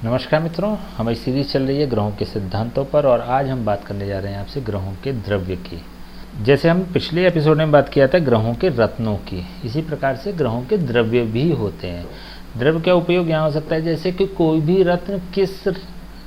नमस्कार मित्रों, हमारी सीरीज चल रही है ग्रहों के सिद्धांतों पर और आज हम बात करने जा रहे हैं आपसे ग्रहों के द्रव्य की। जैसे हम पिछले एपिसोड में बात किया था ग्रहों के रत्नों की, इसी प्रकार से ग्रहों के द्रव्य भी होते हैं। द्रव्य का उपयोग यहाँ हो सकता है जैसे कि कोई भी रत्न किस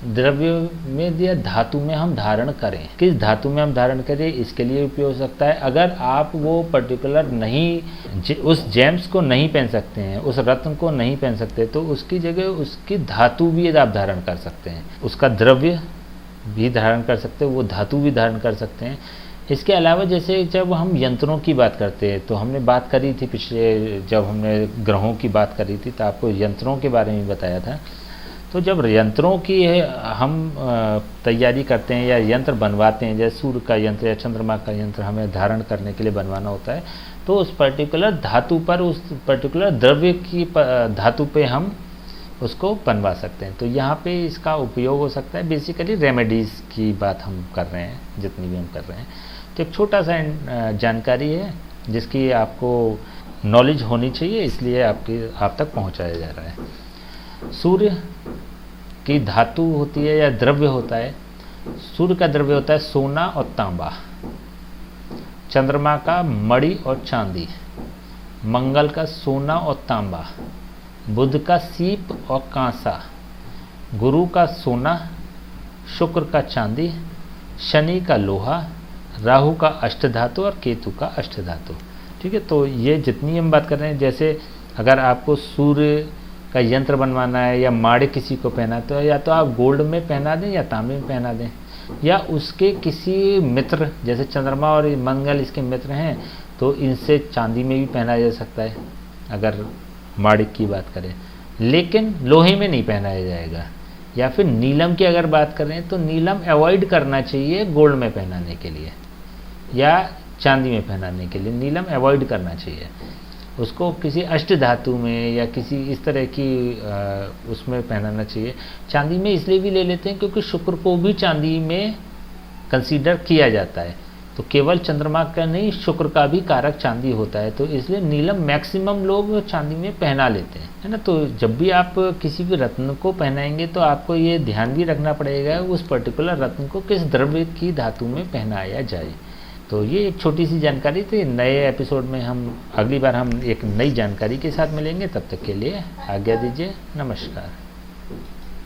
द्रव्य में या धातु में हम धारण करें, किस धातु में हम धारण करें, इसके लिए उपयोग हो सकता है। अगर आप वो पर्टिकुलर नहीं उस जेम्स को नहीं पहन सकते हैं, उस रत्न को नहीं पहन सकते, तो उसकी जगह उसकी धातु भी आप धारण कर सकते हैं, उसका द्रव्य भी धारण कर सकते हैं, वो धातु भी धारण कर सकते हैं। इसके अलावा जैसे जब हम यंत्रों की बात करते हैं तो हमने बात करी थी पिछले, जब हमने ग्रहों की बात करी थी तो आपको यंत्रों के बारे में बताया था। तो जब यंत्रों की हम तैयारी करते हैं या यंत्र बनवाते हैं, जैसे सूर्य का यंत्र या चंद्रमा का यंत्र हमें धारण करने के लिए बनवाना होता है, तो उस पर्टिकुलर धातु पर, उस पर्टिकुलर द्रव्य की धातु पे हम उसको बनवा सकते हैं। तो यहाँ पे इसका उपयोग हो सकता है। बेसिकली रेमेडीज़ की बात हम कर रहे हैं, जितनी भी हम कर रहे हैं। तो एक छोटा सा जानकारी है जिसकी आपको नॉलेज होनी चाहिए, इसलिए आप तक पहुँचाया जा रहा है। सूर्य की धातु होती है या द्रव्य होता है, सूर्य का द्रव्य होता है सोना और तांबा, चंद्रमा का मणि और चांदी, मंगल का सोना और तांबा, बुध का सीप और कांसा, गुरु का सोना, शुक्र का चांदी, शनि का लोहा, राहु का अष्टधातु और केतु का अष्टधातु। ठीक है, तो ये जितनी हम बात कर रहे हैं, जैसे अगर आपको सूर्य का यंत्र बनवाना है या माड़े किसी को पहना, तो या तो आप गोल्ड में पहना दें या तांबे में पहना दें, या उसके किसी मित्र, जैसे चंद्रमा और मंगल इसके मित्र हैं, तो इनसे चांदी में भी पहना जा सकता है अगर माड़िक की बात करें, लेकिन लोहे में नहीं पहनाया जाएगा। या फिर नीलम की अगर बात करें तो नीलम अवॉइड करना चाहिए गोल्ड में पहनाने के लिए या चांदी में पहनाने के लिए, नीलम अवॉइड करना चाहिए। उसको किसी अष्ट धातु में या किसी इस तरह की उसमें पहनाना चाहिए। चांदी में इसलिए भी ले लेते हैं क्योंकि शुक्र को भी चांदी में कंसीडर किया जाता है, तो केवल चंद्रमा का नहीं शुक्र का भी कारक चांदी होता है, तो इसलिए नीलम मैक्सिमम लोग चांदी में पहना लेते हैं, है ना। तो जब भी आप किसी भी रत्न को पहनाएंगे तो आपको ये ध्यान भी रखना पड़ेगा उस पर्टिकुलर रत्न को किस द्रव्य की धातु में पहनाया जाए। तो ये एक छोटी सी जानकारी थी। नए एपिसोड में अगली बार हम एक नई जानकारी के साथ मिलेंगे। तब तक के लिए आज्ञा दीजिए। नमस्कार।